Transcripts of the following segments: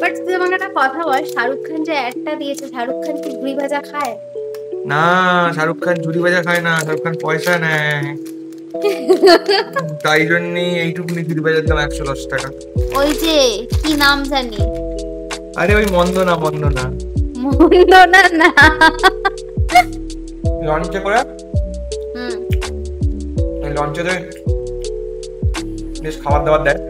But তুই আমাকে একটা কথা বল, শাহরুখ খান যে অ্যাডটা দিয়েছে, শাহরুখ খান কি ঘুড়ি ভাজা খায়? না, শাহরুখ খান ঝুড়ি ভাজা খায় না, শাহরুখ খান পয়সা নেয়। তাই জন্যই এইটুকুনি ঝুড়ি ভাজার দাম 110 টাকা। ওই যে কি নাম জানি, আরে ওই মন্দনা মন্দনা মন্দনা না। লঞ্চে করে, হুম। লঞ্চে বেশ খাবার দাবার দেয়।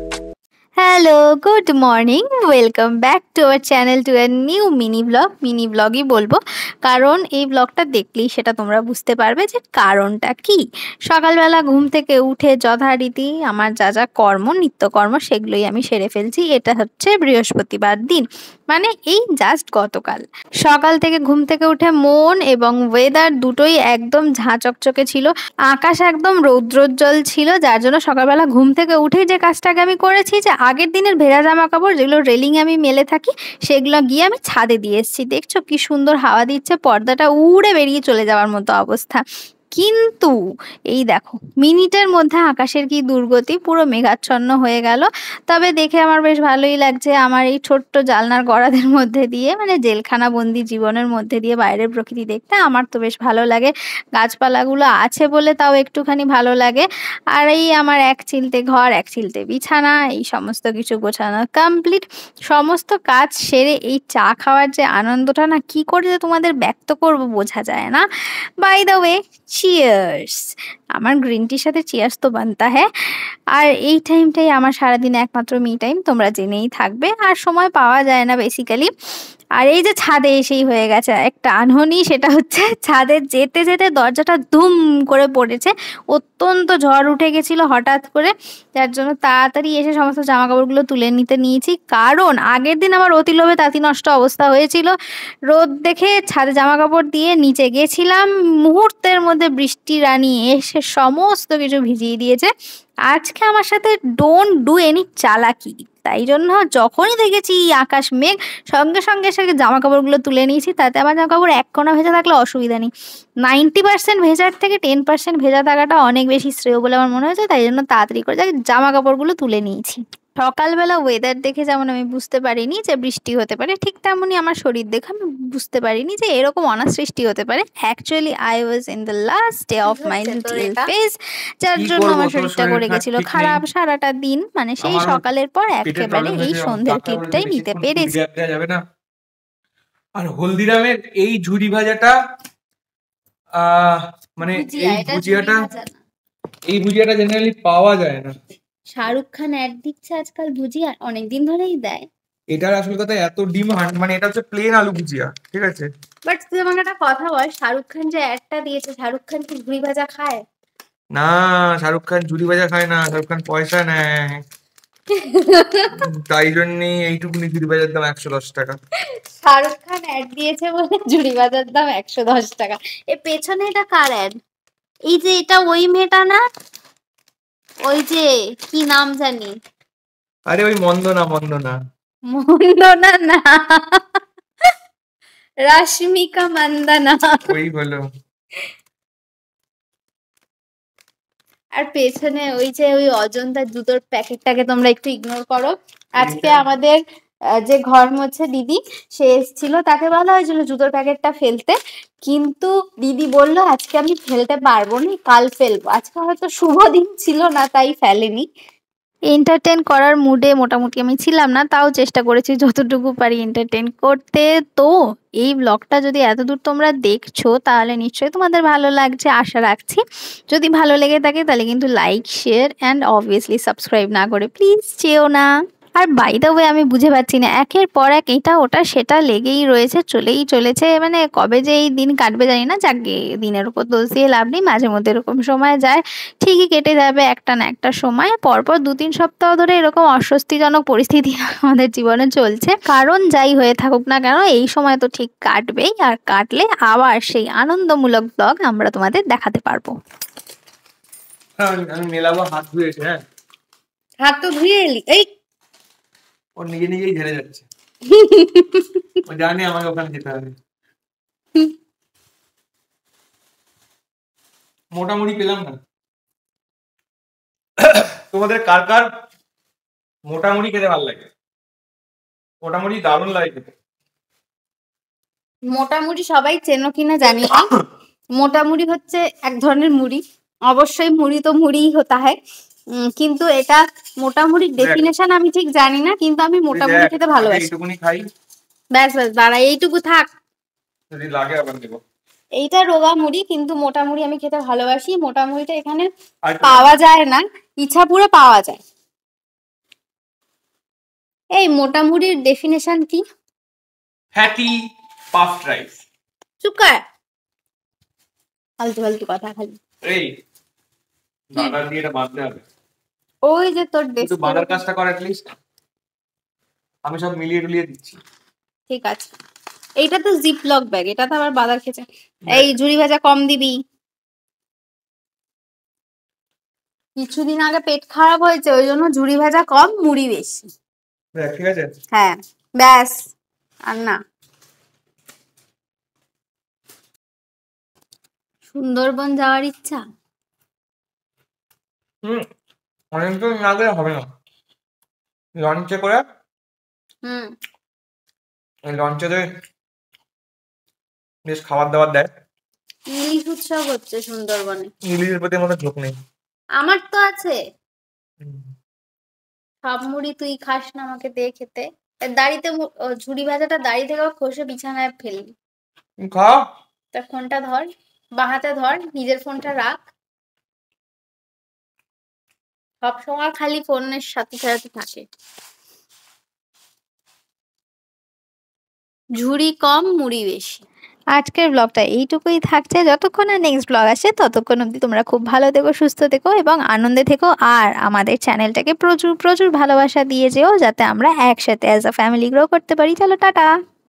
Hello, good morning, welcome back to our channel to a new mini ব্লগই বলবো, কারণ এই ব্লগটা দেখলেই সেটা তোমরা বুঝতে পারবে যে কারণটা কি। সকালবেলা ঘুম থেকে উঠে যথারীতি আমার যা যা নিত্যকর্ম সেগুলোই আমি সেরে ফেলছি। এটা হচ্ছে বৃহস্পতিবার দিন, মানে এই জাস্ট গতকাল সকাল থেকে ঘুম থেকে উঠে মন এবং ওয়েদার দুটোই একদম ঝাঁ চকচকে ছিল। আকাশ একদম রৌদ্রোজ্জ্বল ছিল, যার জন্য সকালবেলা ঘুম থেকে উঠেই যে কাজটাকে আমি করেছি, যে আগের দিনের ভেজা জামা কাপড় যেগুলো রেলিং আমি মেলে থাকি সেগুলো গিয়ে আমি ছাদে দিয়ে এসেছি। দেখছো কি সুন্দর হাওয়া দিচ্ছে, পর্দাটা উড়ে বেরিয়ে চলে যাওয়ার মতো অবস্থা। কিন্তু এই দেখো মিনিটের মধ্যে আকাশের কি দুর্গতি, পুরো মেঘাচ্ছন্ন হয়ে গেল। তবে দেখে আমার বেশ ভালোই লাগছে, আমার এই ছোট্ট জালনার গড়াদের মধ্যে দিয়ে, মানে জেলখানা বন্দি জীবনের মধ্যে দিয়ে বাইরের প্রকৃতি দেখতে আমার তো বেশ ভালো লাগে। গাছপালাগুলো আছে বলে তাও একটুখানি ভালো লাগে। আর এই আমার এক চিলতে ঘর, এক চিলতে বিছানা, এই সমস্ত কিছু গোছানো কমপ্লিট। সমস্ত কাজ সেরে এই চা খাওয়ার যে আনন্দটা না, কি করে যে তোমাদের ব্যক্ত করব বোঝা যায় না। By the way, cheers. আমার গ্রিন টির সাথে চিয়ার্স তো বানতা হ্যাঁ। আর এই টাইমটাই আমার সারাদিনে একমাত্র মি টাইম, তোমরা জেনেই থাকবে, আর সময় পাওয়া যায় না বেসিক্যালি। আর এই যে ছাদে এসেই হয়ে গেছে একটা আনহনি, সেটা হচ্ছে ছাদে যেতে যেতে দরজাটা ধুম করে পড়েছে। অত্যন্ত ঝড় উঠে গেছিল হঠাৎ করে, যার জন্য তাড়াতাড়ি এসে সমস্ত জামা কাপড়গুলো তুলে নিতে নিয়েছি, কারণ আগের দিন আমার অতি লোভে তাঁতি নষ্ট অবস্থা হয়েছিল। রোদ দেখে ছাদে জামা কাপড় দিয়ে নিচে গেছিলাম, মুহূর্তের মধ্যে বৃষ্টি রানী এসে সমস্ত কিছু ভিজিয়ে দিয়েছে। আজকে আমার সাথে ডোন্ট ডু এনি চালাকি, তাই জন্য যখনই দেখেছি আকাশ মেঘ, সঙ্গে সঙ্গে সে জামা কাপড়গুলো তুলে নিয়েছি। তাতে আমার জামা কাপড় এক কোণা ভেজা থাকলে অসুবিধা নেই, 90% ভেজার থেকে 10% ভেজা থাকাটা অনেক বেশি শ্রেয় বলে আমার মনে হয়েছে, তাই জন্য তাড়াতাড়ি করে জামা কাপড়গুলো তুলে নিয়েছি। সকালবেলা ওয়েদার দেখে যেমন আমি বুঝতে পারিনি যে বৃষ্টি হতে পারে, ঠিক তেমনই আমার শরীর দেখে আমি বুঝতে পারিনি যে এরকম অনাসৃষ্টি হতে পারে। Actually I was in the last day of my little phase, যার কি জন্য করবো, আমার তোর শরীরটা শরীর করে খারাপ গেছিল ঠিক নেই। খারাপ সারাটা দিন, মানে সেই আমারও সকালের পর পেটের একেবারে প্রবলেম এই হয়েছে, সন্ধ্যের ডাক্তার বলেছে ক্লিপটাই নিতে বেশিক্ষণ ফুড পেরেছি। দেওয়া যাবে না। আর হলদিরামের এই ঝুড়ি ভাজাটা, আহ মানে ভুজিয়া, এই এটা ঝুরি ভুজিয়াটা, ভাজা না। এই ভুজিয়াটা জেনারেলি পাওয়া যায় না। শাহরুখ খান অ্যাড দিচ্ছে আজকাল ভুজিয়া, অনেকদিন ধরেই দেয়। এটার আসল কথা এত ডিমান্ড, মানে এটা হচ্ছে প্লেন আলু ভুজিয়া, ঠিক আছে। বাট তুই আমাকে একটা কথা বল, শাহরুখ খান যে অ্যাডটা দিয়েছে, শাহরুখ খান কি ঘুড়ি ভাজা খায়? না, শাহরুখ খান ঝুড়ি ভাজা খায় না, শাহরুখ খান পয়সা নেয়। তাই জন্যই এইটুকুনি ঝুড়ি ভাজার দাম 110 টাকা। শাহরুখ খান অ্যাড দিয়েছে বলে ঝুড়ি বাজার দাম 110 টাকা। এ পেছনে এটা কার অ্যাড? এই যে এটা ওই মেয়েটা না, ওই যে কি নাম জানি, আরে ওই মন্দনা মন্দনা মন্দনা না, রাশ্মিকা মান্দানা। ওই হলো। আর পেছনে ওই যে ওই অজন্তার জুতোর প্যাকেটটাকে তোমরা একটু ইগনোর করো। আজকে এইটা আমাদের যে ঘর মোছে দিদি, সে এসেছিল, তাকে বলা হয়েছিল জুতোর প্যাকেটটা ফেলতে, কিন্তু দিদি বলল আজকে আমি ফেলতে পারবো না, কাল ফেলবো। আজকে হয়তো শুভ দিন ছিল না, তাই ফেলেনি। এন্টারটেন করার মুডে মোটামুটি আমি ছিলাম না, তাও চেষ্টা করেছি যতটুকু পারি এন্টারটেন করতে। তো এই ব্লগটা যদি এতদূর তোমরা দেখছো তাহলে নিশ্চয়ই তোমাদের ভালো লাগছে আশা রাখছি। যদি ভালো লেগে থাকে তাহলে কিন্তু like share and obviously subscribe না করে প্লিজ চেও না। আর বাই দ্য ওয়ে, আমি বুঝে পাচ্ছি না, একের পর এক এটা ওটা সেটা লেগেই রয়েছে, চলেই চলেছে, মানে কবে যে এই দিন কাটবে জানি না। যাকে দিনের উপর দোষ দিয়ে লাভ নেই, মাঝে মধ্যে এরকম সময় যায়, ঠিকই কেটে যাবে একটা না একটা সময়। পরপর 2-3 সপ্তাহ ধরে এরকম অস্বস্তিজনক পরিস্থিতি আমাদের জীবনে চলছে, কারণ যাই হয়ে থাকুক না কেন এই সময় তো ঠিক কাটবেই, আর কাটলে আবার সেই আনন্দমূলক ব্লগ আমরা তোমাদের দেখাতে পারবো। আমি মেলাবো হাত ধুয়েছে, হ্যাঁ। হাত তো ধুয়ে এলি এই। ও নিজে নিজেই ঝেড়ে যাচ্ছে, ও জানে আমাকে ওখানে যেতে হবে। মোটামুটি পেলাম না। তোমাদের কার কার মোটামুটি খেতে ভালো লাগে? মোটামুটি দারুণ লাগে খেতে। মোটামুটি সবাই চেনো কিনা জানি না। মোটামুটি হচ্ছে এক ধরনের মুড়ি, অবশ্যই মুড়ি তো মুড়িই হতা হয়, কিন্তু এটা মোটামুড়ির ডেফিনেশন আমি ঠিক জানি না, কিন্তু আমি মোটামুড়ি খেতে ভালোবাসি। এইটুকুনি খাই, ব্যাস ব্যাস দাঁড়া, এইটুকু থাক, যদি লাগে আবার দেবো। এইটা রোগা মুড়ি, কিন্তু মোটামুড়ি আমি খেতে ভালোবাসি। মোটামুড়িটা এখানে পাওয়া যায় না, ইচ্ছাপুরে পাওয়া যায়। এই মোটামুড়ির ডেফিনেশন কি? Fatty puffed rice. চুপ কর, ফালতু ফালতু কথা খালি। এই বাদার দিয়ে এটা বাঁধতে হবে। ওই যে তোর একটু বাঁধার কাজটা কর অ্যাটলিস্ট, আমি সব মিলিয়ে টুলিয়ে দিচ্ছি। ঠিক আছে, এইটা তো জিপলক ব্যাগ, এটা তো আবার বাদার খেছে। এই ঝুড়ি ভাজা কম দিবি, কিছুদিন আগে পেট খারাপ হয়েছে ওই জন্য ঝুড়ি ভাজা কম, মুড়ি বেশি। ঠিক আছে, হ্যাঁ ব্যাস, আর না। সুন্দরবন যাওয়ার ইচ্ছা? অনেকদিন না গেলে হবে না। লঞ্চে করে, লঞ্চে বেশ খাবার দাবার দেয়। ইলিশ উৎসব হচ্ছে সুন্দরবনে। ইলিশের প্রতি আমাদের ঝোঁক নেই। আমার তো আছে। সব মুড়ি তুই খাস না, আমাকে দে খেতে। দাড়িতে ঝুড়ি ভাজাটা দাড়ি থেকে খসে বিছানায় ফেলবি। খা, তা ফোনটা ধর, বাঁ হাতে ধর, নিজের ফোনটা রাখ, সবসময় খালি ফোনের সাথে সাথে থাকে। ঝুড়ি কম মুড়ি বেশি। আজকের ব্লগটা এইটুকুই থাকছে, যতক্ষণ না নেক্সট ব্লগ আসে ততক্ষণ অবধি তোমরা খুব ভালো থেকো, সুস্থ থেকো এবং আনন্দে থেকো। আর আমাদের চ্যানেলটাকে প্রচুর প্রচুর ভালোবাসা দিয়ে যেও, যাতে আমরা একসাথে অ্যাজ আ ফ্যামিলি গ্রো করতে পারি। চলো টাটা।